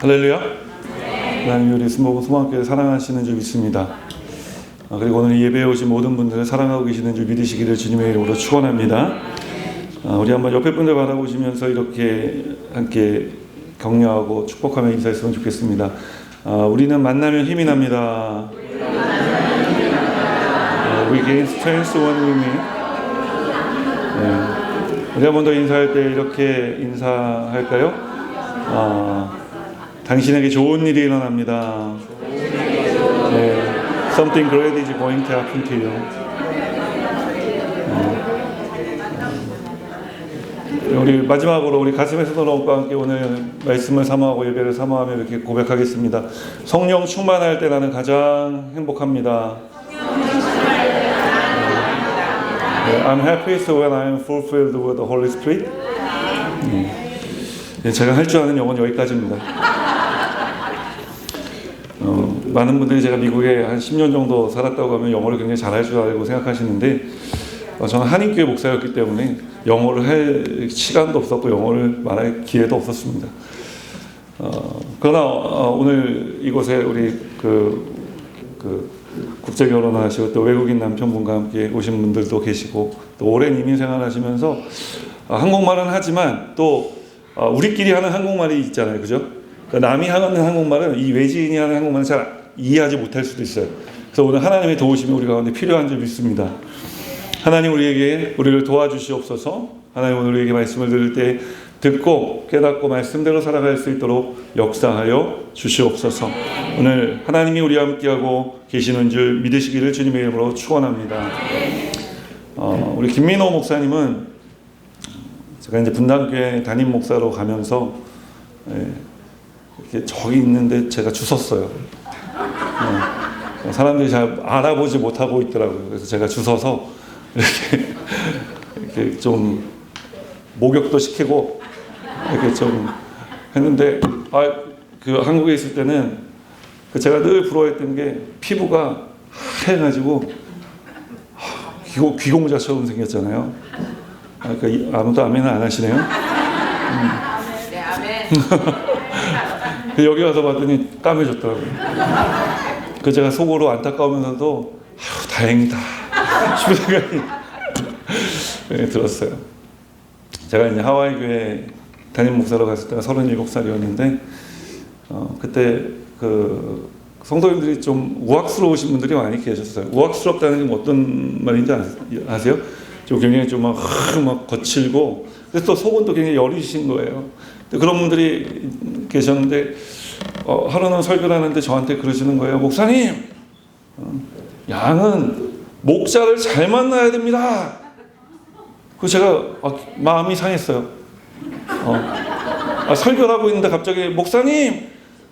할렐루야. 하나님 우리 소망교회 사랑하시는 줄 믿습니다. 그리고 오늘 예배에 오신 모든 분들을 사랑하고 계시는 줄 믿으시기를 주님의 이름으로 축원합니다. 우리 한번 옆에 분들 바라보시면서 이렇게 함께 격려하고 축복하며 인사했으면 좋겠습니다. 우리는 만나면 힘이 납니다. We gain strength when we meet. 우리 한 번 더 인사할 때 이렇게 인사할까요? 당신에게 좋은 일이 일어납니다. Something great is going to happen to you. 우리 마지막으로 우리 가슴의 서도록과 함께 오늘 말씀을 사모하고 예배를 사모하며 이렇게 고백하겠습니다. 성령 충만할 때 나는 가장 행복합니다. I'm happiest when I am fulfilled with the Holy Spirit. 제가 할 줄 아는 영어는 여기까지입니다. 많은 분들이 제가 미국에 한 10년 정도 살았다고 하면 영어를 굉장히 잘할 줄 알고 생각하시는데 저는 한인교회 목사였기 때문에 영어를 할 시간도 없었고 영어를 말할 기회도 없었습니다. 그러나 오늘 이곳에 우리 국제 결혼하시고 또 외국인 남편분과 함께 오신 분들도 계시고 또 오랜 이민 생활하시면서 한국말은 하지만 또 우리끼리 하는 한국말이 있잖아요, 그죠? 남이 하는 한국말은 이 외지인이 하는 한국말은 잘 이해하지 못할 수도 있어요. 그래서 오늘 하나님의 도우심이 우리 가운데 필요한 줄 믿습니다. 하나님 우리를 도와주시옵소서. 하나님 오늘 우리에게 말씀을 들을 때 듣고 깨닫고 말씀대로 살아갈 수 있도록 역사하여 주시옵소서. 오늘 하나님이 우리와 함께하고 계시는 줄 믿으시기를 주님의 이름으로 축원합니다. 우리 김민호 목사님은 제가 이제 분당교회 담임 목사로 가면서 이렇게 저기 있는데 제가 주웠어요. 사람들이 잘 알아보지 못하고 있더라고요. 그래서 제가 주워서 이렇게 좀 목욕도 시키고 이렇게 좀 했는데 그 한국에 있을 때는 제가 늘 부러워했던 게 피부가 하얘가지고 귀공자처럼 생겼잖아요. 그러니까 아무도 아멘은 안 하시네요. 네, 아멘. 여기 와서 봤더니 까매졌더라고요. 그 제가 속으로 안타까우면서도 다행이다 싶은 생각이 들었어요. 제가 이제 하와이 교회 담임 목사로 갔을 때가 37살이었는데 그때 그 성도님들이 좀 우악스러우신 분들이 많이 계셨어요. 우악스럽다는 게 어떤 말인지 아세요? 좀 굉장히 좀 막 거칠고 근데 또 속은 또 굉장히 여리신 거예요. 그런 분들이 계셨는데 하루는 설교를 하는데 저한테 그러시는 거예요. 목사님, 양은 목자를 잘 만나야 됩니다. 그래서 제가 마음이 상했어요. 설교를 하고 있는데 갑자기 목사님,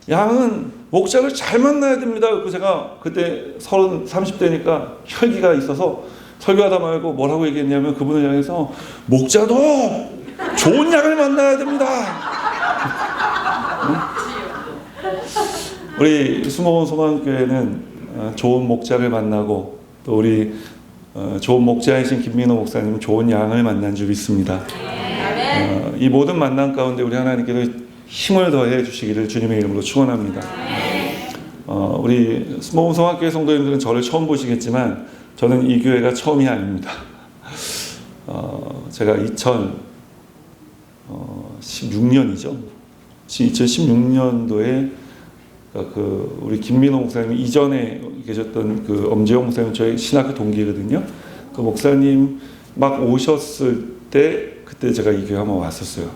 양은 목자를 잘 만나야 됩니다. 그래서 제가 그때 30대니까 혈기가 있어서 설교하다 말고 뭐라고 얘기했냐면 그분을 향해서 목자도 좋은 양을 만나야 됩니다. 우리 수목원 소망교회는 좋은 목자를 만나고 또 우리 좋은 목자이신 김민호 목사님은 좋은 양을 만난 줄 믿습니다. 이 모든 만남 가운데 우리 하나님께서 힘을 더해 주시기를 주님의 이름으로 축원합니다. 우리 수목원 소망교회 성도님들은 저를 처음 보시겠지만 저는 이 교회가 처음이 아닙니다. 제가 2016년이죠. 2016년도에 우리 김민호 목사님이 이전에 계셨던 그 엄재영 목사님 저희 신학교 동기거든요. 그 목사님 막 오셨을 때 그때 제가 이 교회 한번 왔었어요.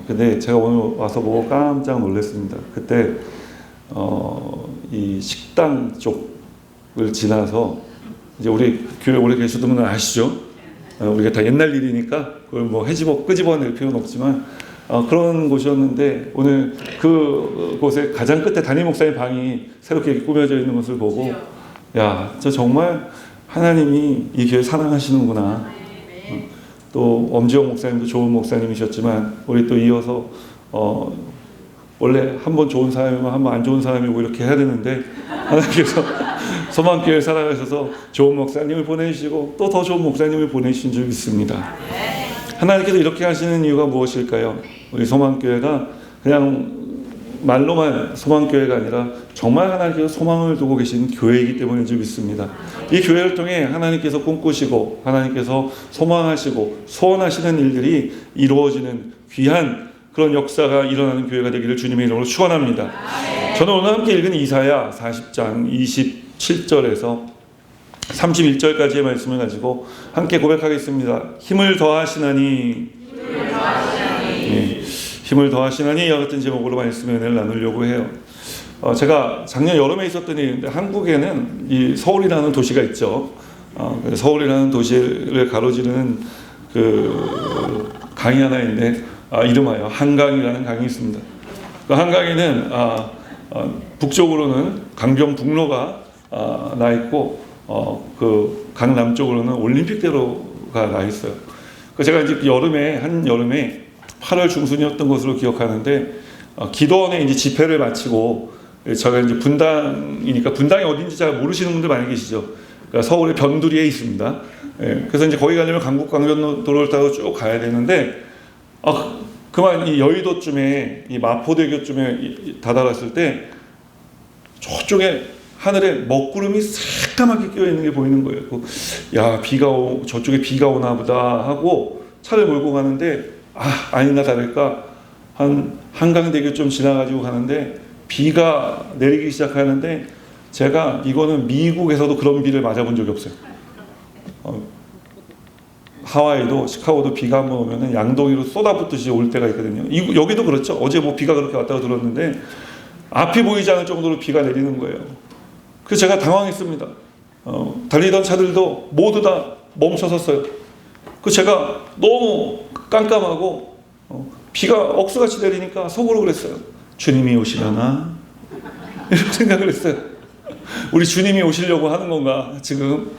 근데 제가 오늘 와서 보고 깜짝 놀랐습니다. 그때 이 식당 쪽을 지나서 이제 우리 교회 오래 계시던 분은 아시죠? 우리가 다 옛날 일이니까 그걸 뭐 끄집어낼 필요는 없지만 그런 곳이었는데 오늘 그곳에 가장 끝에 담임 목사님 방이 새롭게 꾸며져 있는 것을 보고 야, 저 정말 하나님이 이 교회 사랑하시는구나. 또 엄지영 목사님도 좋은 목사님이셨지만 우리 또 이어서 원래 한 번 좋은 사람이면 한 번 안 좋은 사람이고 이렇게 해야 되는데 하나님께서 소망교회를 살아가셔서 좋은 목사님을 보내주시고 또 더 좋은 목사님을 보내주신 줄 믿습니다. 하나님께서 이렇게 하시는 이유가 무엇일까요? 우리 소망교회가 그냥 말로만 소망교회가 아니라 정말 하나님께서 소망을 두고 계신 교회이기 때문인 줄 믿습니다. 이 교회를 통해 하나님께서 꿈꾸시고 하나님께서 소망하시고 소원하시는 일들이 이루어지는 귀한 그런 역사가 일어나는 교회가 되기를 주님의 이름으로 축원합니다. 저는 오늘 함께 읽은 이사야 40장 27절에서 31절까지의 말씀을 가지고 함께 고백하겠습니다. 힘을 더하시나니 힘을 더하시나니 이와 같은 제목으로 말씀의 은혜를 나누려고 해요. 제가 작년 여름에 있었던 일인데 한국에는 이 서울이라는 도시가 있죠. 서울이라는 도시를 가로지르는 그 강이 하나 있는데 이름하여 한강이라는 강이 있습니다. 그 한강에는 북쪽으로는 강변북로가 나 있고 그 강 남쪽으로는 올림픽대로가 나 있어요. 제가 이제 한 여름에 8월 중순이었던 것으로 기억하는데 기도원에 이제 집회를 마치고 제가 이제 분당이니까 분당이 어딘지 잘 모르시는 분들 많이 계시죠. 그러니까 서울의 변두리에 있습니다. 그래서 이제 거기 가려면 강북 강변도로를 타고 쭉 가야 되는데 그만 이 여의도쯤에 이 마포대교쯤에 다다랐을 때 저쪽에 하늘에 먹구름이 새까맣게 끼어 있는 게 보이는 거예요. 야, 저쪽에 비가 오나 보다 하고 차를 몰고 가는데 아니나 다를까 한강대교 좀 지나가지고 가는데 비가 내리기 시작하는데 제가 이거는 미국에서도 그런 비를 맞아본 적이 없어요. 하와이도 시카고도 비가 한번 오면은 양동이로 쏟아붓듯이 올 때가 있거든요. 여기도 그렇죠. 어제 뭐 비가 그렇게 왔다가 들었는데 앞이 보이지 않을 정도로 비가 내리는 거예요. 그래서 제가 당황했습니다. 달리던 차들도 모두 다 멈춰 섰어요. 제가 너무 깜깜하고 비가 억수같이 내리니까 속으로 그랬어요. 주님이 오시려나? 이렇게 생각을 했어요. 우리 주님이 오시려고 하는 건가 지금?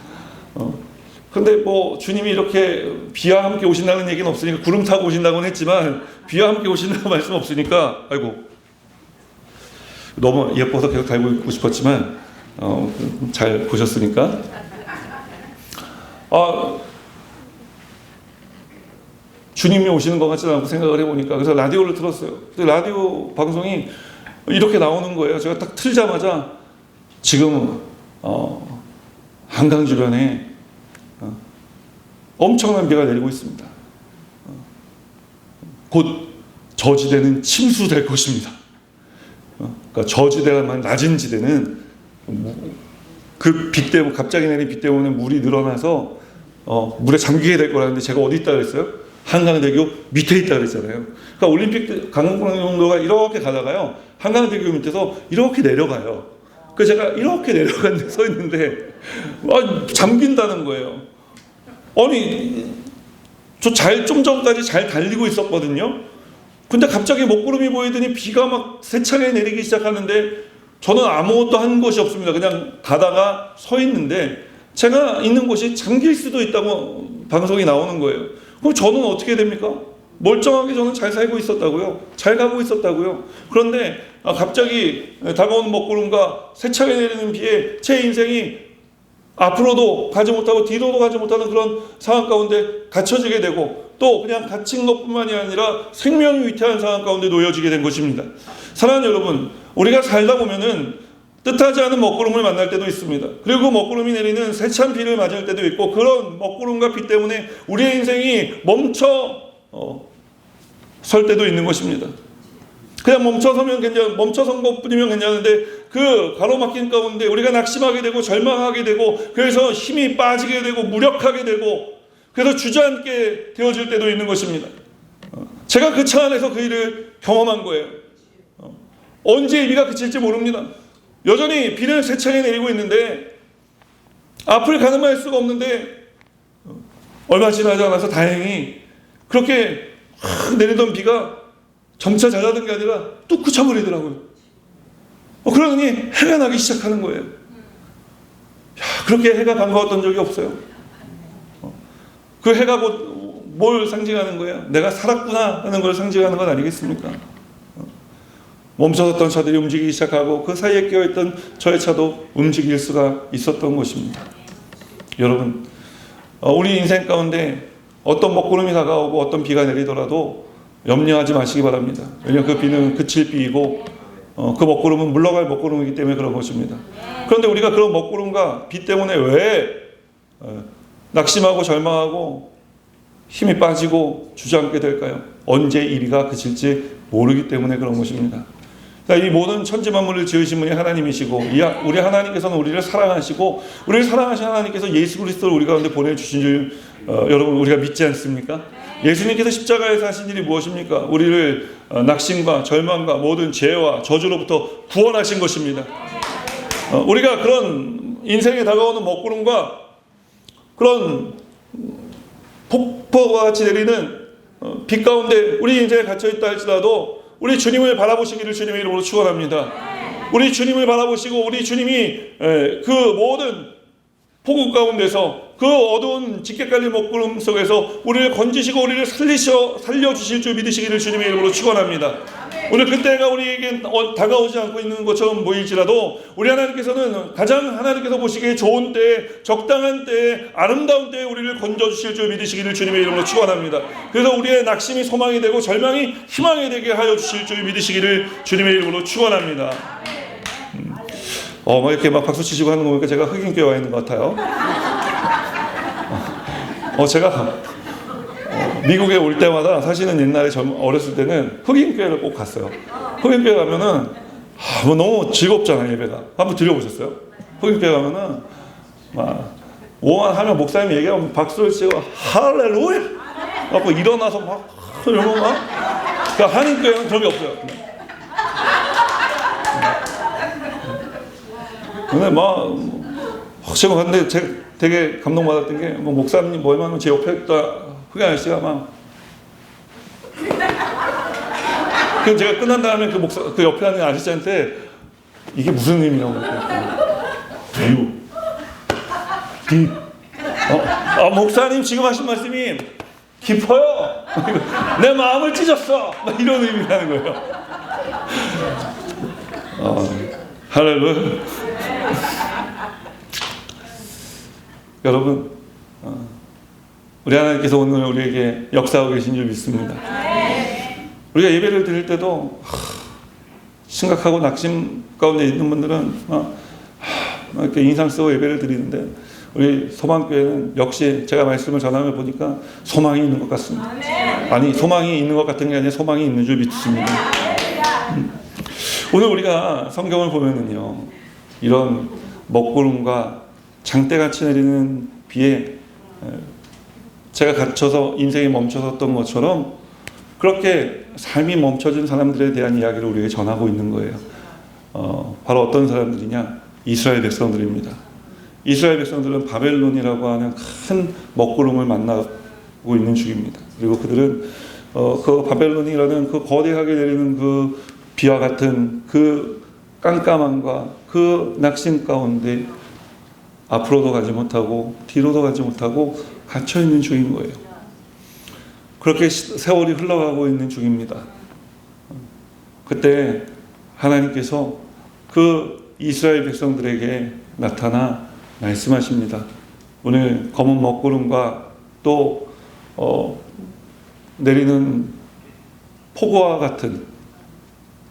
근데 뭐 주님이 이렇게 비와 함께 오신다는 얘기는 없으니까 구름 타고 오신다고는 했지만 비와 함께 오신다는 말씀 없으니까 아이고 너무 예뻐서 계속 달고 있고 싶었지만 잘 보셨으니까 주님이 오시는 것 같지는 않고 생각을 해보니까 그래서 라디오를 틀었어요. 근데 라디오 방송이 이렇게 나오는 거예요. 제가 딱 틀자마자 지금 한강 주변에 엄청난 비가 내리고 있습니다. 곧 저지대는 침수될 것입니다. 그러니까 저지대만 낮은 지대는 그 비 때문에 갑자기 내린 비 때문에 물이 늘어나서 물에 잠기게 될 거라는데 제가 어디 있다 그랬어요? 한강대교 밑에 있다 그랬잖아요. 그러니까 올림픽 강변북로가 이렇게 가다가요 한강대교 밑에서 이렇게 내려가요. 그래서 제가 이렇게 내려간 데 서 있는데 잠긴다는 거예요. 아니 좀 전까지 잘 달리고 있었거든요. 근데 갑자기 먹구름이 보이더니 비가 막 세차게 내리기 시작하는데 저는 아무것도 한 것이 없습니다. 그냥 가다가 서 있는데 제가 있는 곳이 잠길 수도 있다고 방송이 나오는 거예요. 그럼 저는 어떻게 됩니까? 멀쩡하게 저는 잘 살고 있었다고요. 잘 가고 있었다고요. 그런데 갑자기 다가오는 먹구름과 세차게 내리는 비에 제 인생이 앞으로도 가지 못하고 뒤로도 가지 못하는 그런 상황 가운데 갇혀지게 되고 또 그냥 갇힌 것뿐만이 아니라 생명이 위태한 상황 가운데 놓여지게 된 것입니다. 사랑하는 여러분, 우리가 살다 보면은 뜻하지 않은 먹구름을 만날 때도 있습니다. 그리고 그 먹구름이 내리는 세찬 비를 맞을 때도 있고 그런 먹구름과 비 때문에 우리의 인생이 멈춰 설 때도 있는 것입니다. 그냥 멈춰선 것뿐이면 괜찮은데 그 가로막힌 가운데 우리가 낙심하게 되고 절망하게 되고 그래서 힘이 빠지게 되고 무력하게 되고 그래서 주저앉게 되어질 때도 있는 것입니다. 제가 그 차 안에서 그 일을 경험한 거예요. 언제 이 비가 그칠지 모릅니다. 여전히 비는 세차게 내리고 있는데 앞을 가늠할 수가 없는데 얼마 지나지 않아서 다행히 그렇게 내리던 비가 점차 잦아든 게 아니라 뚝 그쳐버리더라고요. 그러더니 해가 나기 시작하는 거예요. 그렇게 해가 반가웠던 적이 없어요. 그 해가 곧 뭘 상징하는 거예요? 내가 살았구나 하는 걸 상징하는 건 아니겠습니까? 멈춰섰던 차들이 움직이기 시작하고 그 사이에 끼어있던 저의 차도 움직일 수가 있었던 것입니다. 여러분, 우리 인생 가운데 어떤 먹구름이 다가오고 어떤 비가 내리더라도 염려하지 마시기 바랍니다. 왜냐하면 그 비는 그칠 비이고 그 먹구름은 물러갈 먹구름이기 때문에 그런 것입니다. 그런데 우리가 그런 먹구름과 비 때문에 왜 낙심하고 절망하고 힘이 빠지고 주저앉게 될까요? 언제 이리가 그칠지 모르기 때문에 그런 것입니다. 이 모든 천지 만물을 지으신 분이 하나님이시고 우리 하나님께서는 우리를 사랑하시고 우리를 사랑하신 하나님께서 예수 그리스도를 우리 가운데 보내주신 줄 여러분 우리가 믿지 않습니까? 예수님께서 십자가에서 하신 일이 무엇입니까? 우리를 낙심과 절망과 모든 죄와 저주로부터 구원하신 것입니다. 우리가 그런 인생에 다가오는 먹구름과 그런 폭포와 같이 내리는 빛 가운데 우리 인생에 갇혀있다 할지라도 우리 주님을 바라보시기를 주님의 이름으로 축원합니다. 우리 주님을 바라보시고 우리 주님이 그 모든 폭우 가운데서 그 어두운 짙게 깔린 먹구름 속에서 우리를 건지시고 우리를 살려주실 줄 믿으시기를 주님의 이름으로 축원합니다. 오늘 그때가 우리에게 다가오지 않고 있는 것처럼 보일지라도 우리 하나님께서는 가장 하나님께서 보시기에 좋은 때에 적당한 때에 아름다운 때에 우리를 건져주실 줄 믿으시기를 주님의 이름으로 축원합니다. 그래서 우리의 낙심이 소망이 되고 절망이 희망이 되게 하여 주실 줄 믿으시기를 주님의 이름으로 축원합니다. 막 이렇게 막 박수 치시고 하는 거 보니까 제가 흑인교회 와 있는 것 같아요. 제가 미국에 올 때마다 사실은 옛날에 어렸을 때는 흑인교회를 꼭 갔어요. 흑인교회 가면은 너무 즐겁잖아요, 예배가. 한번 들려보셨어요? 흑인교회 가면은 막 오만하면 목사님이 얘기하면 박수를 치고 할렐루야! 하고 일어나서 막 이러고 막. 그러니까 한인교회는 그런 게 없어요. 근데 제가 근데 되게 감동받았던 게 목사님 뭐만 제 옆에 있다 흑인 아저씨가 막 그 제가 끝난 다음에 그 옆에 하는 아저씨한테 이게 무슨 의미냐고 목사님 지금 하신 말씀이 깊어요. 내 마음을 찢었어. 이런 의미라는 거예요. 할렐루야. 여러분, 우리 하나님께서 오늘 우리에게 역사하고 계신 줄 믿습니다. 우리가 예배를 드릴 때도 심각하고 낙심 가운데 있는 분들은 이렇게 인상 쓰고 예배를 드리는데 우리 소망교회는 역시 제가 말씀을 전하며 보니까 소망이 있는 것 같습니다. 아니, 소망이 있는 것 같은 게 아니라 소망이 있는 줄 믿습니다. 오늘 우리가 성경을 보면은요, 이런 먹구름과 장대같이 내리는 비에 제가 갇혀서 인생이 멈춰섰던 것처럼 그렇게 삶이 멈춰진 사람들에 대한 이야기를 우리에게 전하고 있는 거예요. 바로 어떤 사람들이냐? 이스라엘 백성들입니다. 이스라엘 백성들은 바벨론이라고 하는 큰 먹구름을 만나고 있는 중입니다. 그리고 그들은 그 바벨론이라는 그 거대하게 내리는 그 비와 같은 그 깜깜함과 그 낙심 가운데 앞으로도 가지 못하고 뒤로도 가지 못하고 갇혀 있는 중인 거예요. 그렇게 세월이 흘러가고 있는 중입니다. 그때 하나님께서 그 이스라엘 백성들에게 나타나 말씀하십니다. 오늘 검은 먹구름과 또 내리는 폭우와 같은,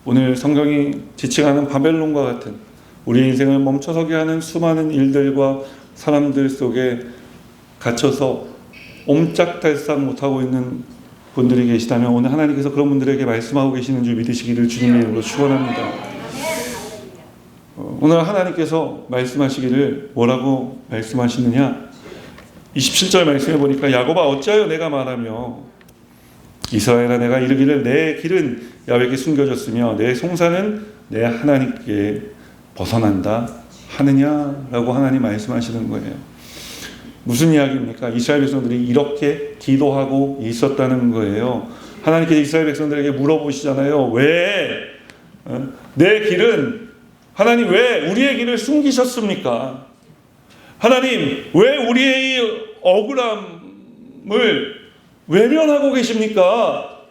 오늘 성경이 지칭하는 바벨론과 같은 우리 인생을 멈춰서게 하는 수많은 일들과 사람들 속에 갇혀서 옴짝달싹 못하고 있는 분들이 계시다면 오늘 하나님께서 그런 분들에게 말씀하고 계시는 줄 믿으시기를 주님의 이름으로 축원합니다. 오늘 하나님께서 말씀하시기를 뭐라고 말씀하시느냐? 27절 말씀해 보니까 야곱아 어찌하여 내가 말하며 이스라엘아 내가 이르기를 내 길은 야훼에게 숨겨졌으며 내 송사는 내 하나님께 벗어난다 하느냐라고 하나님 말씀하시는 거예요. 무슨 이야기입니까? 이스라엘 백성들이 이렇게 기도하고 있었다는 거예요. 하나님께서 이스라엘 백성들에게 물어보시잖아요. 왜? 내 길은, 하나님 왜 우리의 길을 숨기셨습니까? 하나님 왜 우리의 억울함을 외면하고 계십니까?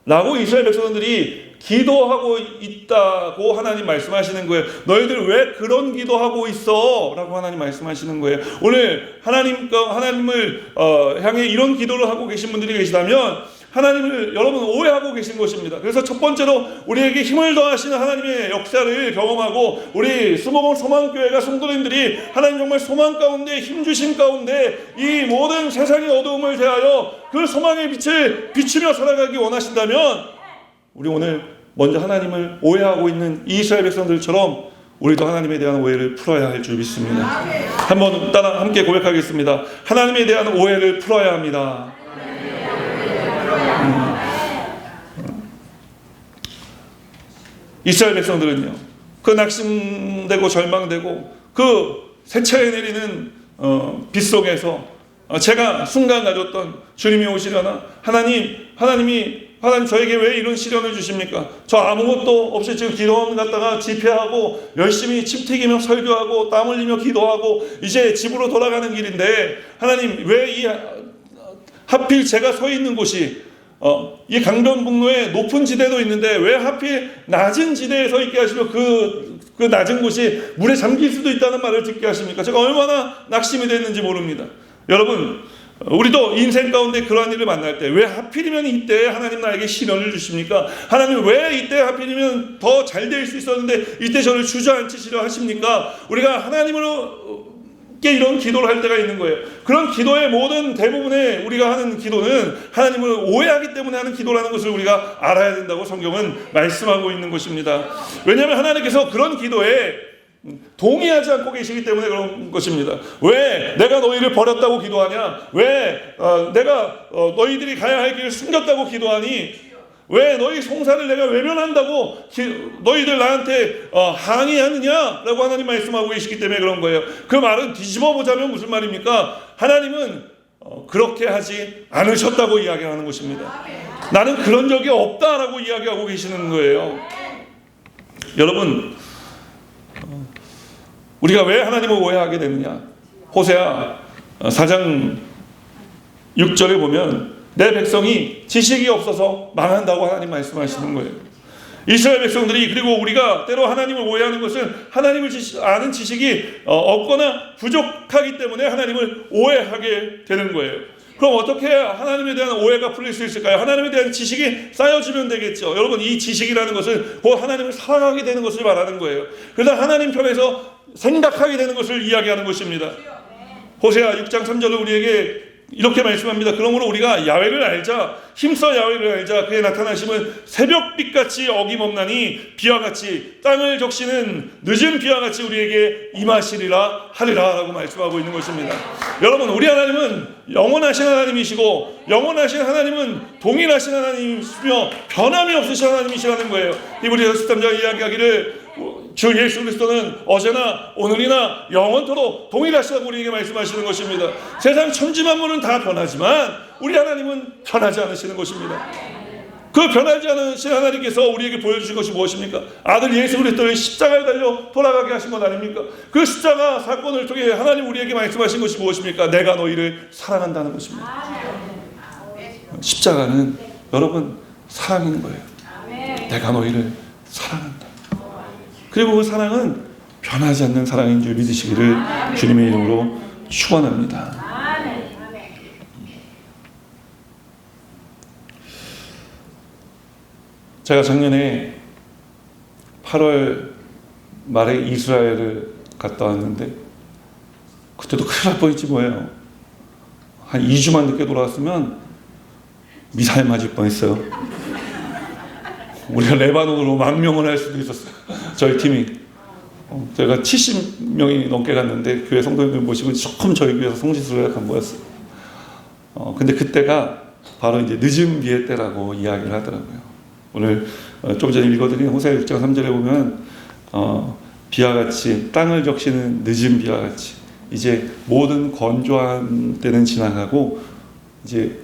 라고 이스라엘 백성들이 기도하고 있다고 하나님 말씀하시는 거예요. 너희들 왜 그런 기도하고 있어? 라고 하나님 말씀하시는 거예요. 오늘 하나님을 향해 이런 기도를 하고 계신 분들이 계시다면 하나님을 여러분 오해하고 계신 것입니다. 그래서 첫 번째로 우리에게 힘을 더하시는 하나님의 역사를 경험하고 우리 수목원 소망교회가 성도님들이 하나님 정말 소망 가운데 힘주심 가운데 이 모든 세상의 어두움을 대하여 그 소망의 빛을 비추며 살아가기 원하신다면 우리 오늘 먼저 하나님을 오해하고 있는 이스라엘 백성들처럼 우리도 하나님에 대한 오해를 풀어야 할 줄 믿습니다. 한번 따라 함께 고백하겠습니다. 하나님에 대한 오해를 풀어야 합니다. 이스라엘 백성들은요, 그 낙심되고 절망되고 그 세차에 내리는 빛 속에서 제가 순간 가졌던 주님이 오시려나 하나님 저에게 왜 이런 시련을 주십니까? 저 아무것도 없이 지금 기도원 갔다가 집회하고 열심히 침 튀기며 설교하고 땀 흘리며 기도하고 이제 집으로 돌아가는 길인데 하나님 왜 하필 제가 서 있는 곳이 이 강변북로에 높은 지대도 있는데 왜 하필 낮은 지대에 서 있게 하시며 그 낮은 곳이 물에 잠길 수도 있다는 말을 듣게 하십니까? 제가 얼마나 낙심이 됐는지 모릅니다. 여러분, 우리도 인생 가운데 그러한 일을 만날 때 왜 하필이면 이때 하나님 나에게 시련을 주십니까? 하나님 왜 이때 하필이면 더 잘 될 수 있었는데 이때 저를 주저앉히시려 하십니까? 우리가 하나님으로께 이런 기도를 할 때가 있는 거예요. 그런 기도의 모든 대부분의 우리가 하는 기도는 하나님을 오해하기 때문에 하는 기도라는 것을 우리가 알아야 된다고 성경은 말씀하고 있는 것입니다. 왜냐하면 하나님께서 그런 기도에 동의하지 않고 계시기 때문에 그런 것입니다. 왜 내가 너희를 버렸다고 기도하냐? 왜 내가 너희들이 가야 할 길을 숨겼다고 기도하니? 왜 너희 송사를 내가 외면한다고 너희들 나한테 항의하느냐? 라고 하나님 말씀하고 계시기 때문에 그런 거예요. 그 말은 뒤집어 보자면 무슨 말입니까? 하나님은 그렇게 하지 않으셨다고 이야기하는 것입니다. 나는 그런 적이 없다라고 이야기하고 계시는 거예요. 여러분, 우리가 왜 하나님을 오해하게 되느냐? 호세아 4장 6절에 보면 내 백성이 지식이 없어서 망한다고 하나님 말씀하시는 거예요. 이스라엘 백성들이, 그리고 우리가 때로 하나님을 오해하는 것은 하나님을 아는 지식이 없거나 부족하기 때문에 하나님을 오해하게 되는 거예요. 그럼 어떻게 하나님에 대한 오해가 풀릴 수 있을까요? 하나님에 대한 지식이 쌓여지면 되겠죠. 여러분, 이 지식이라는 것은 곧 하나님을 사랑하게 되는 것을 말하는 거예요. 그래서 하나님 편에서 생각하게 되는 것을 이야기하는 것입니다. 호세아 6장 3절은 우리에게 이렇게 말씀합니다. 그러므로 우리가 야훼를 알자, 힘써 야훼를 알자. 그의 나타나심은 새벽빛같이 어김없나니 비와 같이 땅을 적시는 늦은 비와 같이 우리에게 임하시리라 하리라 라고 말씀하고 있는 것입니다. 여러분, 우리 하나님은 영원하신 하나님이시고 영원하신 하나님은 동일하신 하나님이시며 변함이 없으신 하나님이시라는 거예요. 히브리서 13장 이야기하기를 주 예수 그리스도는 어제나 오늘이나 영원토록 동일하시다고 우리에게 말씀하시는 것입니다. 세상 천지만물은 다 변하지만 우리 하나님은 변하지 않으시는 것입니다. 그 변하지 않으신 하나님께서 우리에게 보여주신 것이 무엇입니까? 아들 예수 그리스도를 십자가에 달려 돌아가게 하신 것 아닙니까? 그 십자가 사건을 통해 하나님 우리에게 말씀하신 것이 무엇입니까? 내가 너희를 사랑한다는 것입니다. 십자가는 여러분 사랑인 거예요. 내가 너희를 사랑한다. 그리고 그 사랑은 변하지 않는 사랑인 줄 믿으시기를 주님의 이름으로 축원합니다. 제가 작년에 8월 말에 이스라엘을 갔다 왔는데 그때도 큰일 날 뻔했지 뭐예요. 한 2주만 늦게 돌아왔으면 미사일 맞을 뻔했어요. 우리가 레바논으로 망명을 할 수도 있었어요. 저희 팀이. 제가 70명이 넘게 갔는데 교회 성도님들 모시고 조금 저희 교회에서 성지순례를 간 거였어요. 근데 그때가 바로 이제 늦은 비의 때라고 이야기를 하더라고요. 오늘 좀 전에 읽어드린 호세아 6장 3절에 보면 비와 같이 땅을 적시는 늦은 비와 같이 이제 모든 건조한 때는 지나가고 이제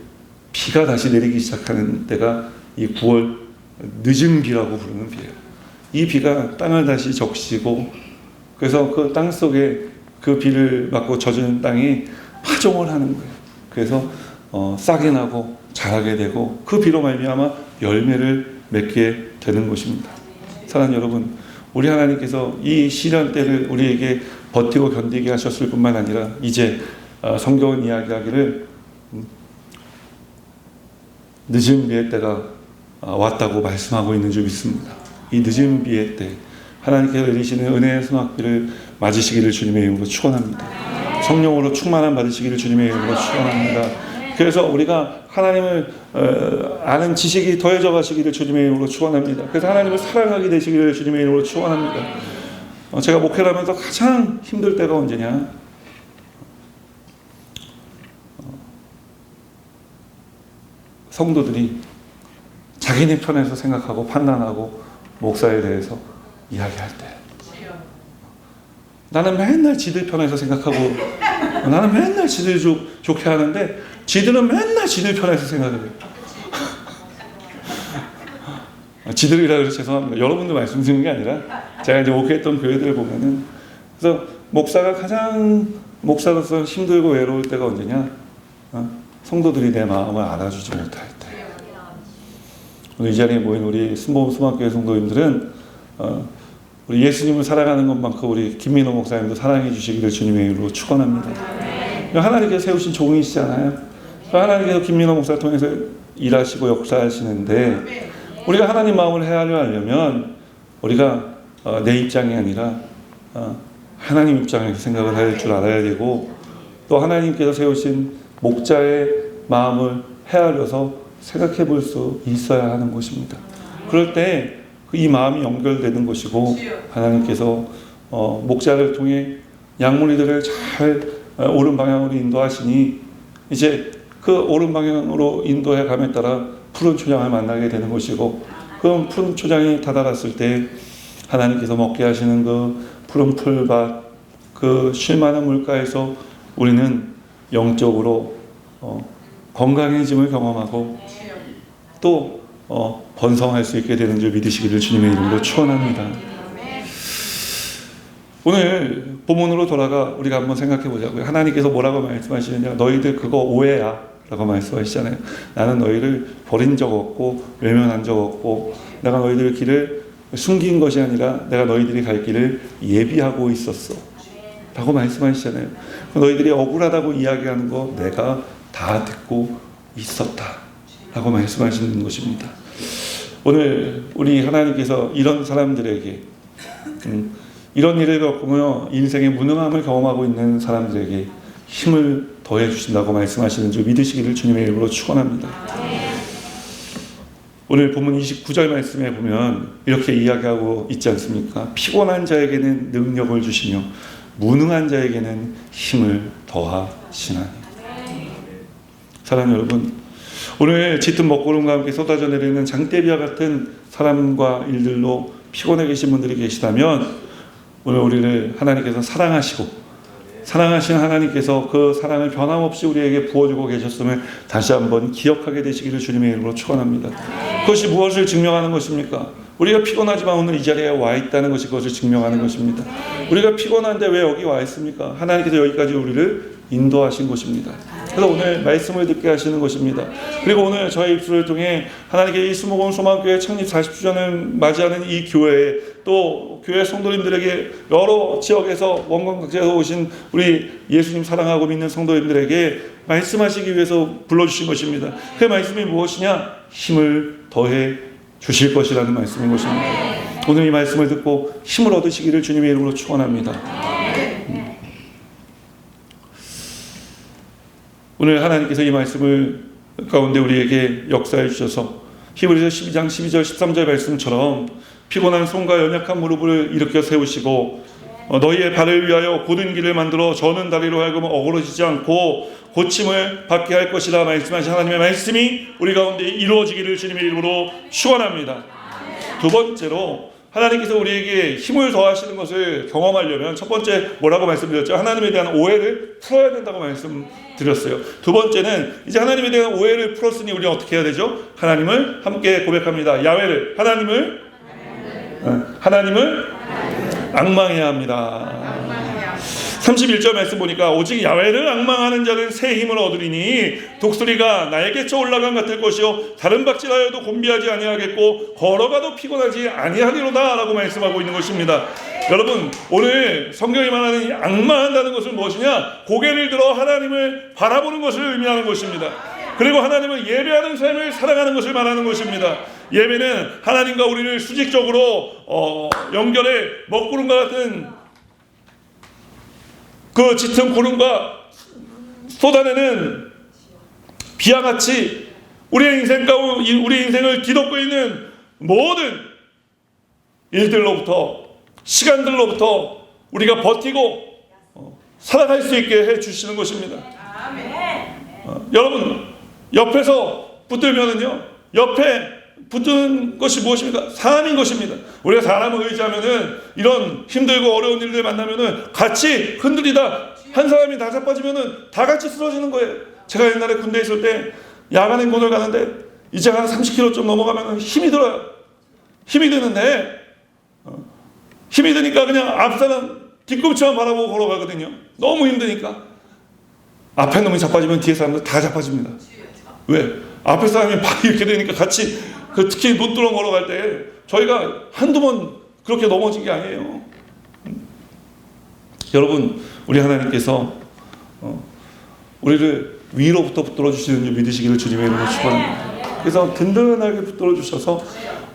비가 다시 내리기 시작하는 때가 이 9월 늦은 비라고 부르는 비예요. 이 비가 땅을 다시 적시고 그래서 그 땅 속에 그 비를 맞고 젖은 땅이 파종을 하는 거예요. 그래서 싹이 나고 자라게 되고 그 비로 말미암아 열매를 맺게 되는 것입니다. 사랑하는 여러분, 우리 하나님께서 이 시련 때를 우리에게 버티고 견디게 하셨을 뿐만 아니라 이제 성경은 이야기하기를 늦은 비의 때가 왔다고 말씀하고 있는 줄 믿습니다. 이 늦은 비의 때 하나님께서 내리시는 은혜의 소낙비를 맞으시기를 주님의 이름으로 축원합니다. 성령으로 충만함 받으시기를 주님의 이름으로 축원합니다. 그래서 우리가 하나님을 아는 지식이 더해져 가시기를 주님의 이름으로 축원합니다. 그래서 하나님을 사랑하게 되시기를 주님의 이름으로 축원합니다. 제가 목회를 하면서 가장 힘들 때가 언제냐? 성도들이 자기네 편에서 생각하고 판단하고 목사에 대해서 이야기할 때, 나는 맨날 지들 편에서 생각하고 나는 맨날 지들 좋게 하는데 지들은 맨날 지들 편에서 생각해요. 지들이라 그래서 죄송합니다. 여러분들 말씀 드리는 게 아니라 제가 이제 목회했던 교회들을 보면은, 그래서 목사가 가장 목사로서 힘들고 외로울 때가 언제냐? 성도들이 내 마음을 알아주지 못할 때. 오늘 이 자리에 모인 우리 순복음 소망교회 성도님들은 우리 예수님을 사랑하는 것만큼 우리 김민호 목사님도 사랑해 주시기를 주님의 이름으로 축원합니다. 하나님께서 세우신 종이시잖아요. 하나님께서 김민호 목사를 통해서 일하시고 역사하시는데, 우리가 하나님 마음을 헤아려 하려면 우리가 내 입장이 아니라 하나님 입장에서 생각을 할 줄 알아야 되고, 또 하나님께서 세우신 목자의 마음을 헤아려서 생각해 볼 수 있어야 하는 것입니다. 그럴 때 이 마음이 연결되는 것이고, 하나님께서 목자를 통해 양무리들을 잘 옳은 방향으로 인도하시니, 이제 그 옳은 방향으로 인도해 감에 따라 푸른 초장을 만나게 되는 것이고, 그 푸른 초장이 다다랐을 때 하나님께서 먹게 하시는 그 푸른 풀밭, 그 쉴만한 물가에서 우리는 영적으로 건강해짐을 경험하고 또 번성할 수 있게 되는 줄 믿으시기를 주님의 이름으로 축원합니다. 오늘 본문으로 돌아가 우리가 한번 생각해 보자고요. 하나님께서 뭐라고 말씀하시느냐? 너희들 그거 오해야 라고 말씀하시잖아요. 나는 너희를 버린 적 없고 외면한 적 없고, 내가 너희들 길을 숨긴 것이 아니라 내가 너희들이 갈 길을 예비하고 있었어 라고 말씀하시잖아요. 너희들이 억울하다고 이야기하는 거 내가 다 듣고 있었다 라고 말씀하시는 것입니다. 오늘 우리 하나님께서 이런 사람들에게, 이런 일을 겪으며 인생의 무능함을 경험하고 있는 사람들에게 힘을 더해 주신다고 말씀하시는 줄 믿으시기를 주님의 이름으로 축원합니다. 오늘 본문 29절 말씀에 보면 이렇게 이야기하고 있지 않습니까? 피곤한 자에게는 능력을 주시며 무능한 자에게는 힘을 더하시나니. 사랑하는 여러분, 오늘 짙은 먹구름과 함께 쏟아져 내리는 장대비와 같은 사람과 일들로 피곤해 계신 분들이 계시다면, 오늘 우리를 하나님께서 사랑하신 하나님께서 그 사랑을 변함없이 우리에게 부어주고 계셨음을 다시 한번 기억하게 되시기를 주님의 이름으로 축원합니다. 그것이 무엇을 증명하는 것입니까? 우리가 피곤하지만 오늘 이 자리에 와 있다는 것이 그것을 증명하는 것입니다. 우리가 피곤한데 왜 여기 와 있습니까? 하나님께서 여기까지 우리를 인도하신 것입니다. 그래서 오늘 말씀을 듣게 하시는 것입니다. 그리고 오늘 저의 입술을 통해 하나님께 이 순복음 소망교회 창립 40주년을 맞이하는 이 교회에, 또 교회 성도님들에게 여러 지역에서 원광 각지에서 오신 우리 예수님 사랑하고 믿는 성도님들에게 말씀하시기 위해서 불러주신 것입니다. 그 말씀이 무엇이냐? 힘을 더해 주실 것이라는 말씀인 것입니다. 오늘 이 말씀을 듣고 힘을 얻으시기를 주님의 이름으로 축원합니다. 오늘 하나님께서 이 말씀을 가운데 우리에게 역사해 주셔서 히브리서 12장 12절 13절 말씀처럼 피곤한 손과 연약한 무릎을 일으켜 세우시고 너희의 발을 위하여 곧은 길을 만들어 저는 다리로 하여금 어그러지지 않고 고침을 받게 할 것이라 말씀하신 하나님의 말씀이 우리 가운데 이루어지기를 주님의 이름으로 축원합니다. 두 번째로 하나님께서 우리에게 힘을 더하시는 것을 경험하려면, 첫 번째 뭐라고 말씀드렸죠? 하나님에 대한 오해를 풀어야 된다고 말씀드렸어요. 두 번째는 이제 하나님에 대한 오해를 풀었으니 우리는 어떻게 해야 되죠? 하나님을 함께 고백합니다. 야훼를, 하나님을 앙망해야 합니다. 31절 말씀 보니까 오직 야훼를 앙망하는 자는 새 힘을 얻으리니 독수리가 날개 쳐 올라간 같을 것이요 다른 박질하여도 곤비하지 아니하겠고 걸어가도 피곤하지 아니하리로다 라고 말씀하고 있는 것입니다. 여러분, 오늘 성경이 말하는 앙망한다는 것은 무엇이냐? 고개를 들어 하나님을 바라보는 것을 의미하는 것입니다. 그리고 하나님을 예배하는 삶을 살아가는 것을 말하는 것입니다. 예배는 하나님과 우리를 수직적으로 연결해 먹구름과 같은 그 짙은 구름과 쏟아내는 비와 같이 우리의 인생 가운데 우리 인생을 뒤덮고 있는 모든 일들로부터 시간들로부터 우리가 버티고 살아갈 수 있게 해주시는 것입니다. 여러분 옆에서 붙들면은요, 옆에 붙드는 것이 무엇입니까? 사람인 것입니다. 우리가 사람을 의지하면은 이런 힘들고 어려운 일들 만나면은 같이 흔들리다 한 사람이 다 자빠지면은 다 같이 쓰러지는 거예요. 제가 옛날에 군대에 있을 때 야간 행군을 가는데 이제 한 30km 좀 넘어가면은 힘이 들어요. 힘이 드는데 힘이 드니까 그냥 앞 사람 뒤꿈치만 바라보고 걸어가거든요. 너무 힘드니까. 앞에 놈이 자빠지면 뒤에 사람들 다 자빠집니다. 왜? 앞에 사람이 발이 이렇게 되니까 같이 특히 논두렁 걸어갈 때 저희가 한두 번 그렇게 넘어진 게 아니에요. 여러분, 우리 하나님께서 우리를 위로부터 붙들어 주시는 줄 믿으시기를 주님의 이름으로 축원합니다. 그래서 든든하게 붙들어 주셔서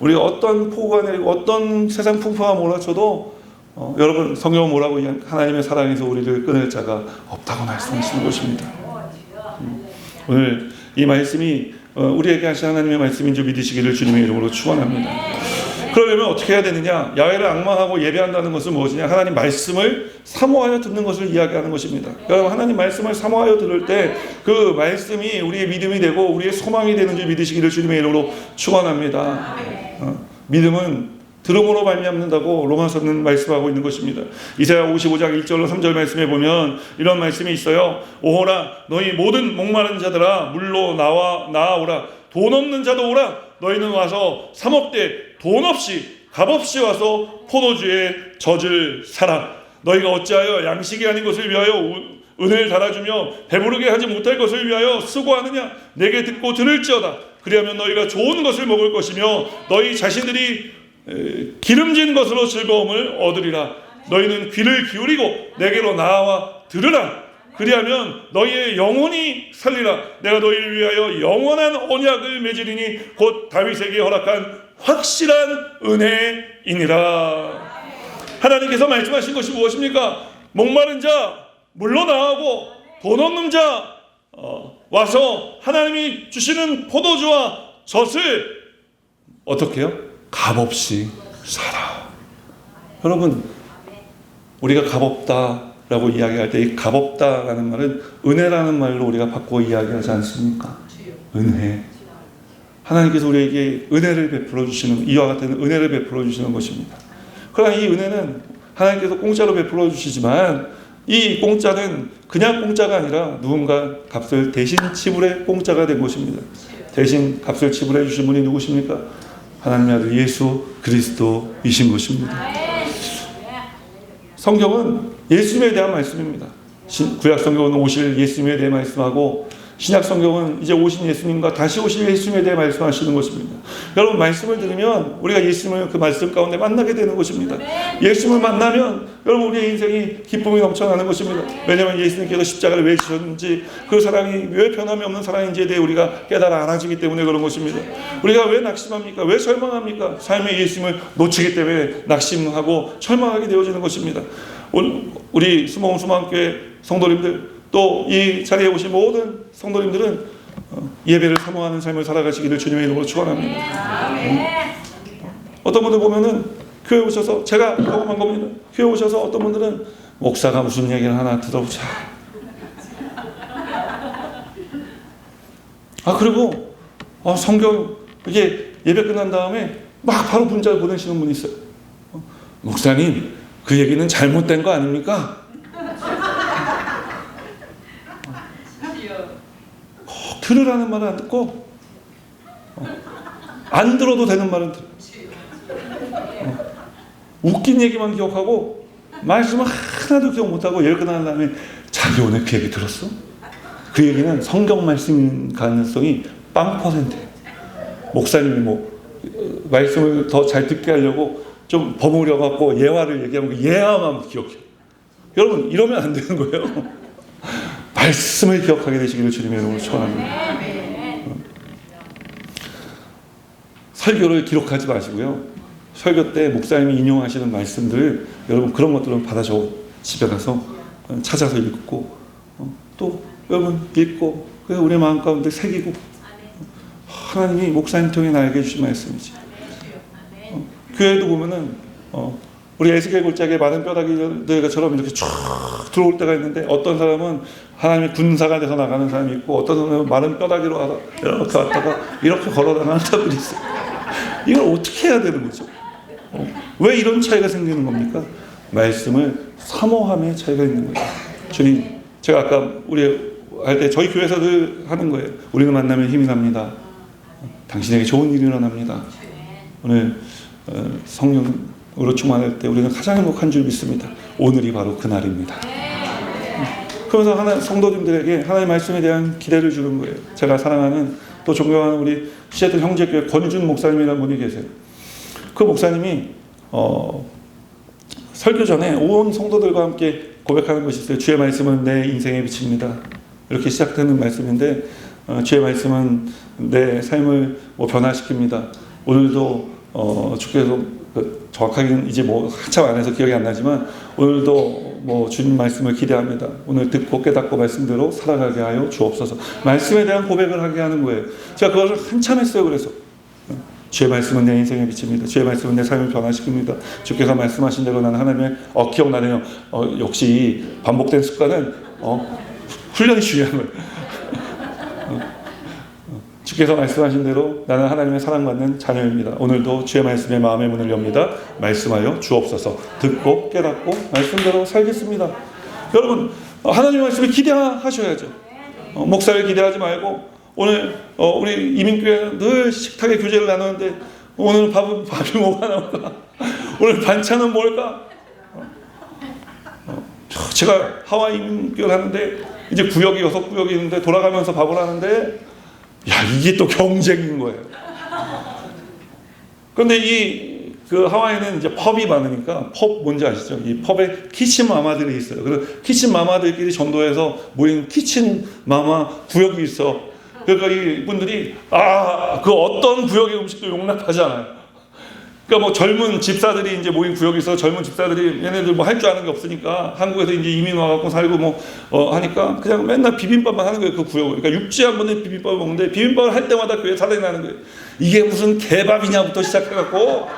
우리가 어떤 폭우가 내리고 어떤 세상 풍파가 몰아쳐도 여러분, 성경은 뭐라고 하나님의 사랑에서 우리를 끊을 자가 없다고 말씀하시는 것입니다. 오늘 이 말씀이 우리에게 하신 하나님의 말씀인 줄 믿으시기를 주님의 이름으로 축원합니다. 그러려면 어떻게 해야 되느냐? 야훼를 앙망하고 예배한다는 것은 무엇이냐? 하나님 말씀을 사모하여 듣는 것을 이야기하는 것입니다. 그러니까 하나님 말씀을 사모하여 들을 때 그 말씀이 우리의 믿음이 되고 우리의 소망이 되는 줄 믿으시기를 주님의 이름으로 축원합니다. 믿음은 들음으로 말미암는다고 로마서는 말씀하고 있는 것입니다. 이사야 55장 1절로 3절 말씀에 보면 이런 말씀이 있어요. 오호라 너희 모든 목마른 자들아 물로 나아오라. 돈 없는 자도 오라. 너희는 와서 사 먹되 돈 없이 값없이 와서 포도주에 젖을 사라. 너희가 어찌하여 양식이 아닌 것을 위하여 은혜를 달아주며 배부르게 하지 못할 것을 위하여 수고하느냐? 내게 듣고 들을지어다. 그리하면 너희가 좋은 것을 먹을 것이며 너희 자신들이 기름진 것으로 즐거움을 얻으리라. 너희는 귀를 기울이고 내게로 나와 들으라. 그리하면 너희의 영혼이 살리라. 내가 너희를 위하여 영원한 언약을 맺으리니 곧 다윗에게 허락한 확실한 은혜이니라. 하나님께서 말씀하신 것이 무엇입니까? 목마른 자 물로 나오고 돈 없는 자 와서 하나님이 주시는 포도주와 젖을 어떻게 해요? 값없이 사라. 여러분, 우리가 값없다라고 이야기할 때 이 값없다라는 말은 은혜라는 말로 우리가 바꾸어 이야기하지 않습니까? 은혜. 하나님께서 우리에게 은혜를 베풀어 주시는, 이와 같은 은혜를 베풀어 주시는 것입니다. 그러나 이 은혜는 하나님께서 공짜로 베풀어 주시지만 이 공짜는 그냥 공짜가 아니라 누군가 값을 대신 지불해 공짜가 된 것입니다. 대신 값을 지불해 주신 분이 누구십니까? 하나님의 아들 예수 그리스도이신 것입니다. 성경은 예수님에 대한 말씀입니다. 구약 성경은 오실 예수님에 대해 말씀하고 신약 성경은 이제 오신 예수님과 다시 오실 예수님에 대해 말씀하시는 것입니다. 여러분, 말씀을 들으면 우리가 예수님을 그 말씀 가운데 만나게 되는 것입니다. 예수님을 만나면 여러분 우리의 인생이 기쁨이 넘쳐나는 것입니다. 왜냐하면 예수님께서 십자가를 왜 지셨는지, 그 사랑이 왜 변함이 없는 사랑인지에 대해 우리가 깨달아 알아지기 때문에 그런 것입니다. 우리가 왜 낙심합니까? 왜 절망합니까? 삶의 예수님을 놓치기 때문에 낙심하고 절망하게 되어지는 것입니다. 우리 수목원수망교회 성도님들, 또 이 자리에 오신 모든 성도님들은 예배를 사모하는 삶을 살아가시기를 주님의 이름으로 축원합니다. 어떤 분들 보면은 교회 오셔서, 제가 경험한 겁니다. 교회 오셔서 어떤 분들은 목사가 무슨 얘기를 하나 들어보자. 그리고 성경 이게 예배 끝난 다음에 막 바로 문자를 보내시는 분이 있어요. 목사님, 그 얘기는 잘못된 거 아닙니까? 들으라는 말은 안 듣고 안 들어도 되는 말은 들어. 웃긴 얘기만 기억하고 말씀을 하나도 기억 못하고 예배 끝나는 다음에 자기 오늘 그 얘기 들었어? 그 얘기는 성경 말씀인 가능성이 0%예요. 목사님이 말씀을 더 잘 듣게 하려고 좀 버무려 갖고 예화를 얘기하면 그 예화만 기억해요. 여러분, 이러면 안 되는 거예요. 말씀을 기억하게 되시기를 주님의 이름으로 축원합니다. 설교를 기록하지 마시고요. 설교 때 목사님이 인용하시는 말씀들 여러분 그런 것들은 받아줘 집에 가서 찾아서 읽고 또 여러분 읽고 그래서 우리 마음 가운데 새기고 하나님이 목사님 통해 나에게 주신 말씀이지. 교회도 보면은 우리 에스겔 골짜기에 많은 뼈다귀들처럼 이렇게 쫙 들어올 때가 있는데 어떤 사람은 하나님의 군사가 돼서 나가는 사람이 있고 어떤 사람은 마른 뼈다귀로 와서 이렇게 왔다가 이렇게 걸어 나가는 사람들이 있어요. 이걸 어떻게 해야 되는 거죠? 왜 이런 차이가 생기는 겁니까? 말씀을 사모함의 차이가 있는 거예요. 주님, 제가 아까 우리 할 때 저희 교회에서 늘 하는 거예요. 우리는 만나면 힘이 납니다. 당신에게 좋은 일이 일어납니다. 오늘 성령으로 충만할 때 우리는 가장 행복한 줄 믿습니다. 오늘이 바로 그날입니다. 그러면서 하나 성도님들에게 하나님의 말씀에 대한 기대를 주는 거예요. 제가 사랑하는 또 존경하는 우리 시애틀 형제교회 권준 목사님이라는 분이 계세요. 그 목사님이 설교 전에 온 성도들과 함께 고백하는 것이 있어요. 주의 말씀은 내 인생의 빛입니다. 이렇게 시작되는 말씀인데 주의 말씀은 내 삶을 변화시킵니다. 오늘도 주께서 정확하게는 이제 한참 안 해서 기억이 안 나지만 오늘도 주님 말씀을 기대합니다. 오늘 듣고 깨닫고 말씀대로 살아가게 하여 주옵소서. 말씀에 대한 고백을 하게 하는 거예요. 제가 그것을 한참 했어요. 그래서 주의 말씀은 내 인생의 빛입니다. 주의 말씀은 내 삶을 변화시킵니다. 주께서 말씀하신 대로 나는 하나님의 기억나네요. 역시 반복된 습관은 훈련이 중요한 거예요. 주께서 말씀하신 대로 나는 하나님의 사랑받는 자녀입니다. 오늘도 주의 말씀에 마음의 문을 엽니다. 말씀하여 주옵소서. 듣고 깨닫고 말씀대로 살겠습니다. 여러분 하나님의 말씀을 기대하셔야죠. 목사를 기대하지 말고 오늘 우리 이민교회는 늘 식탁에 교제를 나누는데 오늘 밥이 뭐가 나올까? 오늘 반찬은 뭘까? 제가 하와이 이민교회를 하는데 이제 구역이 6구역이 있는데 돌아가면서 밥을 하는데 이게 또 경쟁인 거예요. 그런데 그 하와이는 이제 펍이 많으니까 펍 뭔지 아시죠? 이 펍에 키친 마마들이 있어요. 그래서 키친 마마들끼리 전도해서 모인 키친 마마 구역이 있어. 그러니까 이분들이 그 어떤 구역의 음식도 용납하지 않아요. 그러니까 젊은 집사들이 이제 모인 구역이 있어. 젊은 집사들이 얘네들 할 줄 아는 게 없으니까 한국에서 이제 이민 와갖고 살고 하니까 그냥 맨날 비빔밥만 하는 거예요. 그 구역을. 그러니까 육지에 한 번에 비빔밥을 먹는데 비빔밥을 할 때마다 교회 사단이 나는 거예요. 이게 무슨 개밥이냐부터 시작해갖고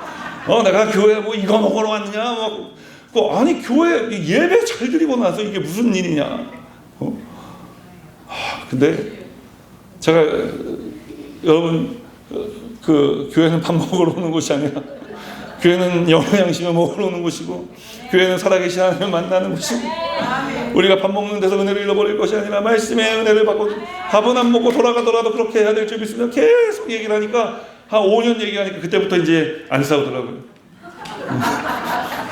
내가 교회 이거 먹으러 왔느냐 아니 교회 예배 잘 드리고 나서 이게 무슨 일이냐. 근데 제가 여러분 그 교회는 밥 먹으러 오는 곳이 아니라 교회는 영양식을 먹으러 오는 곳이고 교회는 살아계신 하나님을 만나는 곳이고 우리가 밥 먹는 데서 은혜를 잃어버릴 것이 아니라 말씀의 은혜를 받고 밥은 안 먹고 돌아가더라도 그렇게 해야 될 줄 믿습니다. 계속 얘기를 하니까 한 5년 얘기하니까 그때부터 이제 안 싸우더라고요.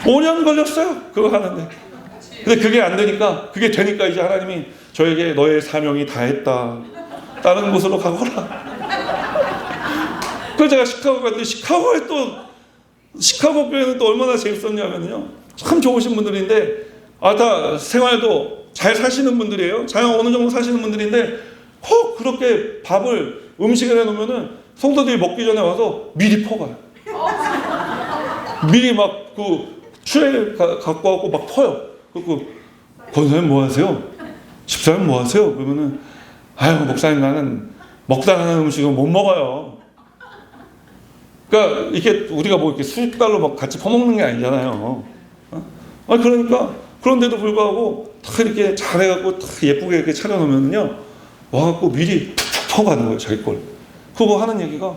5년 걸렸어요. 그거 하는데. 근데 그게 안 되니까 그게 되니까 이제 하나님이 저에게 너의 사명이 다 했다. 다른 곳으로 가거라. 그래서 제가 시카고 갔는데 시카고 교회는 또 얼마나 재밌었냐면요. 참 좋으신 분들인데 다 생활도 잘 사시는 분들이에요. 잘 어느 정도 사시는 분들인데 꼭 그렇게 음식을 해놓으면은 성도들이 먹기 전에 와서 미리 퍼가요. 미리 추에 갖고 와서 막 퍼요. 그리고 권사님 뭐 하세요? 집사님 뭐 하세요? 그러면은 목사님 나는 먹다 하는 음식은 못 먹어요. 그러니까 이게 우리가 이렇게 수십 달로 같이 퍼먹는 게 아니잖아요. 그러니까 그런데도 불구하고 다 이렇게 잘해갖고 다 예쁘게 이렇게 차려놓으면요 와갖고 미리 푹푹 퍼가는 거예요 자기 걸. 그거 하는 얘기가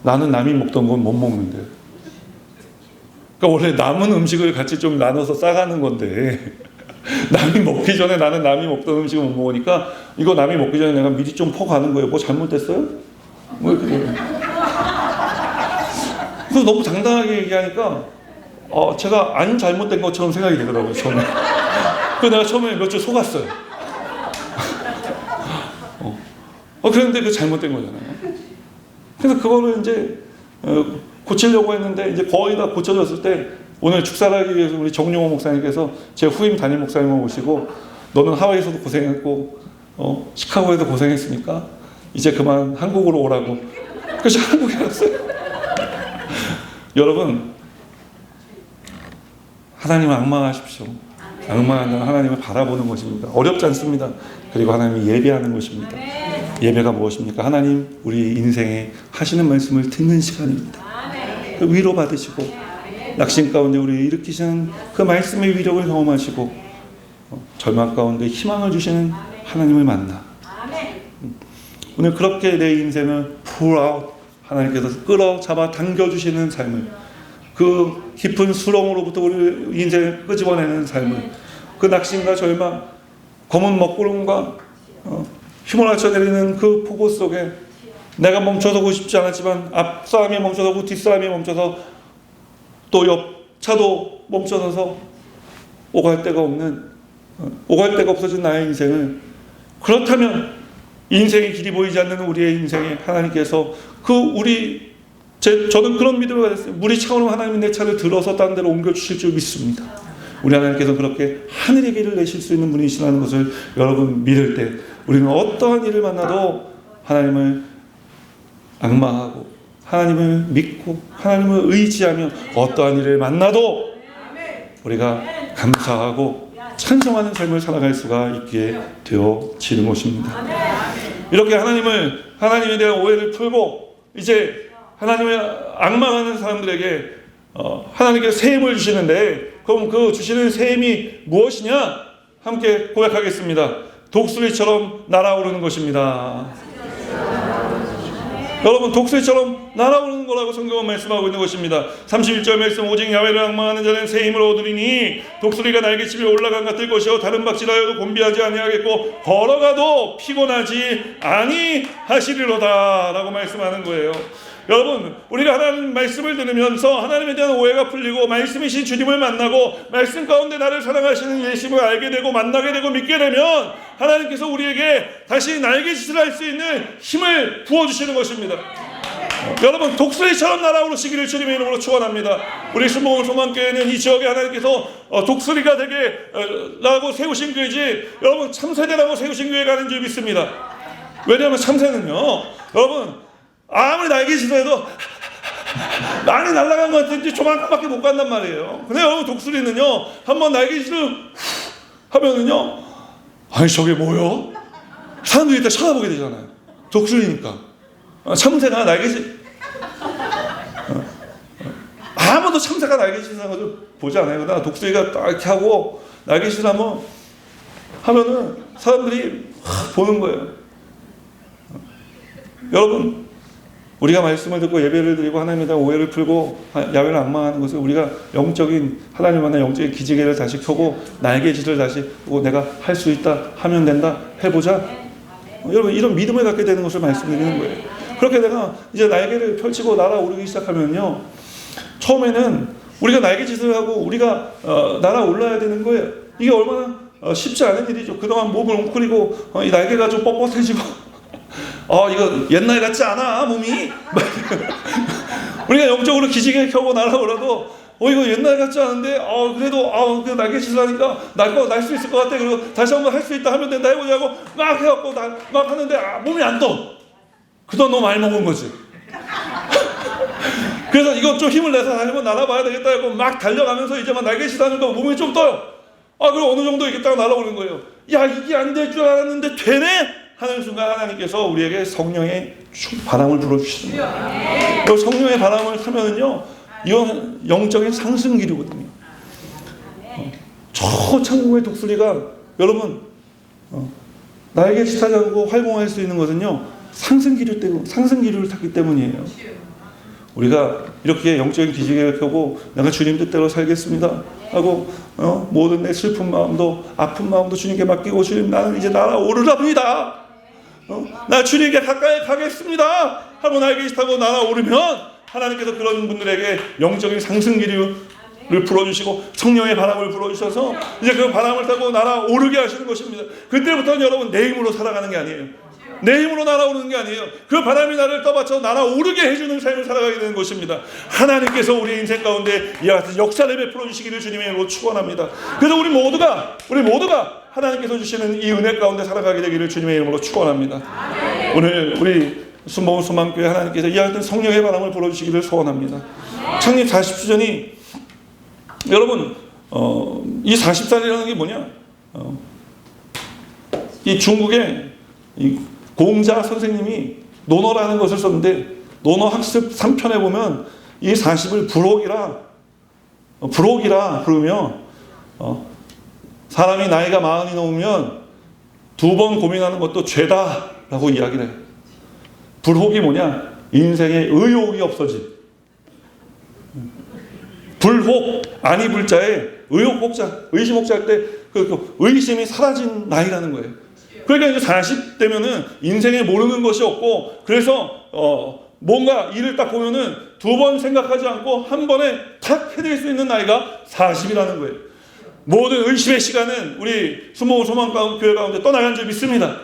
나는 남이 먹던 건 못 먹는데. 그러니까 원래 남은 음식을 같이 좀 나눠서 싸가는 건데 남이 먹기 전에 나는 남이 먹던 음식을 못 먹으니까 이거 남이 먹기 전에 내가 미리 좀 퍼가는 거예요. 뭐 잘못됐어요? 이렇게. 그래서 너무 당당하게 얘기하니까 제가 안 잘못된 것처럼 생각이 되더라고요 처음에. 그래서 내가 처음에 몇 주 속았어요. 그런데 그 잘못된 거잖아요. 그래서 그거를 이제 고치려고 했는데 이제 거의 다 고쳐졌을 때 오늘 축사를 하기 위해서 우리 정용호 목사님께서 제 후임 담임 목사님을 모시고 너는 하와이에서도 고생했고 시카고에도 고생했으니까 이제 그만 한국으로 오라고. 그래서 한국에 왔어요. 여러분, 하나님을 앙망하십시오. 앙망한다는 하나님을 바라보는 것입니다. 어렵지 않습니다. 그리고 하나님을 예배하는 것입니다. 예배가 무엇입니까? 하나님, 우리 인생에 하시는 말씀을 듣는 시간입니다. 그 위로 받으시고 낙심 가운데 우리를 일으키시는 그 말씀의 위력을 경험하시고 절망 가운데 희망을 주시는 하나님을 만나 오늘 그렇게 내 인생을 pour out, 하나님께서 끌어 잡아 당겨주시는 삶을, 그 깊은 수렁으로부터 우리 인생을 끄집어내는 삶을, 그 낙심과 절망, 검은 먹구름과 휘몰아쳐 내리는 그 폭우 속에 내가 멈춰서고 싶지 않았지만 앞 사람이 멈춰서고 뒷 사람이 멈춰서 또 옆 차도 멈춰서서 오갈 데가 없어진 나의 인생을, 그렇다면 인생의 길이 보이지 않는 우리의 인생에 하나님께서 저는 그런 믿음을 가졌어요. 물이 차오르면 하나님이 내 차를 들어서 다른 데로 옮겨주실 줄 믿습니다. 우리 하나님께서 그렇게 하늘의 길을 내실 수 있는 분이시라는 것을 여러분 믿을 때 우리는 어떠한 일을 만나도 하나님을 앙망하고 하나님을 믿고 하나님을 의지하며 어떠한 일을 만나도 우리가 감사하고 찬송하는 삶을 살아갈 수가 있게 되어지는 것입니다. 이렇게 하나님에 대한 오해를 풀고 이제 하나님을 앙망하는 사람들에게 하나님께서 새 힘을 주시는데, 그럼 그 주시는 새 힘이 무엇이냐? 함께 고백하겠습니다. 독수리처럼 날아오르는 것입니다. 여러분, 독수리처럼 날아오르는 거라고 성경은 말씀하고 있는 것입니다. 31절 말씀, 오직 야훼를 앙망하는 자는 새 힘을 얻으리니 독수리가 날개치며 올라간 같을 것이요 다른 박질하여도 곤비하지 아니하겠고 걸어가도 피곤하지 아니하시리로다 라고 말씀하는 거예요. 여러분, 우리가 하나님 말씀을 들으면서 하나님에 대한 오해가 풀리고 말씀이신 주님을 만나고 말씀 가운데 나를 사랑하시는 예수님을 알게 되고 만나게 되고 믿게 되면 하나님께서 우리에게 다시 날개짓을 할 수 있는 힘을 부어주시는 것입니다. 여러분, 독수리처럼 날아오르시기를 주님의 이름으로 축원합니다. 우리 순복음 소망교회는 이 지역에 하나님께서 독수리가 되게 라고 세우신 교회지, 여러분 참새대라고 세우신 교회가 아닌 줄 믿습니다. 왜냐하면 참새는요, 여러분 아무리 날개짓을 해도 많이 날아간 것 같은지 조만큼밖에 못 간단 말이에요. 근데 여러분, 독수리는요 한번 날개짓을 하면은요, 아니 저게 뭐요? 사람들이 일단 쳐다보게 되잖아요. 독수리니까. 참새가 날개짓 아무도 참새가 날개짓을 하는 것을 보지 않아요. 그러나 독수리가 딱 이렇게 하고 날개짓을 하면은 사람들이 보는 거예요. 여러분, 우리가 말씀을 듣고 예배를 드리고 하나님에 대한 오해를 풀고 야훼를 앙망하는 것을 우리가 영적인 하나님 만나 영적인 기지개를 다시 켜고 날개짓을 다시 보고 내가 할 수 있다, 하면 된다, 해보자. 여러분, 이런 믿음을 갖게 되는 것을 말씀드리는 거예요. 그렇게 내가 이제 날개를 펼치고 날아오르기 시작하면요, 처음에는 우리가 날개짓을 하고 우리가 날아올라야 되는 거예요. 이게 얼마나 쉽지 않은 일이죠. 그동안 몸을 웅크리고 이 날개가 좀 뻣뻣해지고 이거 옛날 같지 않아 몸이. 우리가 영적으로 기지개 켜고 날아오라도 이거 옛날 같지 않은데 그래도 그 날개짓을 하니까 날 수 있을 것 같아. 그리고 다시 한번 할 수 있다, 하면 된다, 해보자고 막 해갖고 막 하는데 몸이 안 떠. 그동안 너무 많이 먹은 거지. 그래서 이거 좀 힘을 내서 한번 날아봐야 되겠다 하고 막 달려가면서 이제 막 날개짓 하니까 몸이 좀 떠요. 그리고 어느 정도 이렇게 딱 날아오는 거예요. 야, 이게 안 될 줄 알았는데 되네 하는 순간 하나님께서 우리에게 성령의 바람을 불어주시는 거예요. 그 성령의 바람을 타면은요, 이건 영적인 상승기류거든요. 저 천국의 독수리가 여러분 날개짓하지 않고 활동할 수 있는 것은요, 상승기류를 탔기 때문이에요. 우리가 이렇게 영적인 기지개를 켜고 내가 주님 뜻대로 살겠습니다 하고 모든 내 슬픈 마음도 아픈 마음도 주님께 맡기고, 주님 나는 이제 날아오르랍니다. 나 주님께 가까이 가겠습니다 하고 날개짓하고 날아오르면 하나님께서 그런 분들에게 영적인 상승기류를 불어주시고 성령의 바람을 불어주셔서 이제 그 바람을 타고 날아오르게 하시는 것입니다. 그때부터는 여러분 내 힘으로 살아가는 게 아니에요. 내 힘으로 날아오르는 게 아니에요. 그 바람이 나를 떠받쳐 날아오르게 해주는 삶을 살아가게 되는 것입니다. 하나님께서 우리 인생 가운데 이와 같은 역사를 베풀어 주시기를 주님의 이름으로 축원합니다. 그래서 우리 모두가 하나님께서 주시는 이 은혜 가운데 살아가게 되기를 주님의 이름으로 축원합니다. 오늘 우리 순복음 소망교회 하나님께서 이와 같은 성령의 바람을 불어주시기를 소원합니다. 창립 40주년이 여러분 이 40살이라는 게 뭐냐? 이 중국의 이 공자 선생님이 논어라는 것을 썼는데 논어 학습 3편에 보면 이 40을 불혹이라 부르며 사람이 나이가 40이 넘으면 2번 고민하는 것도 죄다라고 이야기를 해요. 불혹이 뭐냐? 인생에 의욕이 없어진. 불혹, 아니 불자에 의욕 혹자, 의심 혹자 할 때 그 의심이 사라진 나이라는 거예요. 그러니까 이제 40대면은 인생에 모르는 것이 없고, 그래서 뭔가 일을 딱 보면은 2번 생각하지 않고 한 번에 탁 해낼 수 있는 나이가 40이라는 거예요. 모든 의심의 시간은 우리 순복음 소망교회 가운데 떠나간 줄 믿습니다.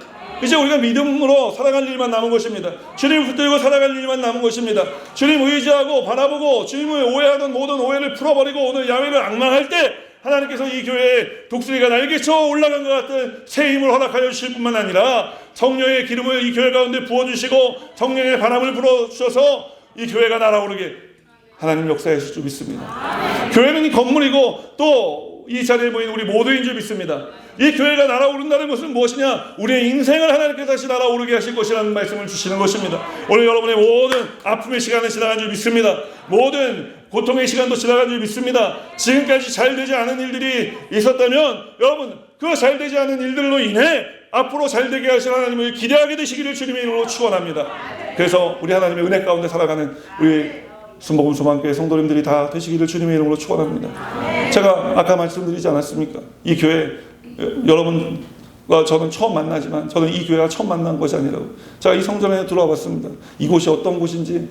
이제 우리가 믿음으로 살아갈 일만 남은 것입니다. 주님을 붙들고 살아갈 일만 남은 것입니다. 주님 의지하고 바라보고 주님을 오해하던 모든 오해를 풀어버리고 오늘 야훼를 앙망할 때 하나님께서 이 교회에 독수리가 날개쳐 올라간 것 같은 새 힘을 허락하여 주실 뿐만 아니라 성령의 기름을 이 교회 가운데 부어주시고 성령의 바람을 불어주셔서 이 교회가 날아오르게 하나님 역사하실 줄 믿습니다. 교회는 이 건물이고 또 이 자리에 모인 우리 모두인 줄 믿습니다. 이 교회가 날아오른다는 것은 무엇이냐? 우리의 인생을 하나님께서 다시 날아오르게 하실 것이라는 말씀을 주시는 것입니다. 오늘 여러분의 모든 아픔의 시간은 지나간 줄 믿습니다. 모든 고통의 시간도 지나간 줄 믿습니다. 지금까지 잘 되지 않은 일들이 있었다면 여러분 그 잘 되지 않은 일들로 인해 앞으로 잘 되게 하실 하나님을 기대하게 되시기를 주님의 이름으로 축원합니다. 그래서 우리 하나님의 은혜 가운데 살아가는 우리 순복음 소망교회 성도님들이 다 되시기를 주님의 이름으로 축원합니다. 제가 아까 말씀드리지 않았습니까? 이 교회 여러분과 저는 처음 만나지만 저는 이 교회가 처음 만난 것이 아니라고. 제가 이 성전에 들어와 봤습니다. 이곳이 어떤 곳인지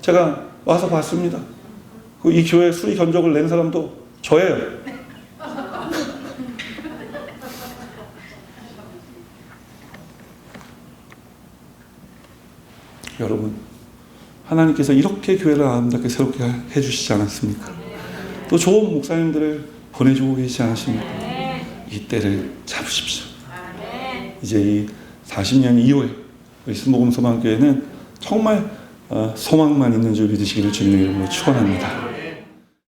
제가 와서 봤습니다. 이 교회 수리 견적을 낸 사람도 저예요. 여러분, 하나님께서 이렇게 교회를 아름답게 새롭게 해주시지 않았습니까? 또 좋은 목사님들을 보내주고 계시지 않으십니까? 이 때를 잡으십시오. 이제 이 40년 이후에 우리 순복음 소망교회는 정말 소망만 있는 줄 믿으시기를 주님의 이름으로 축원합니다.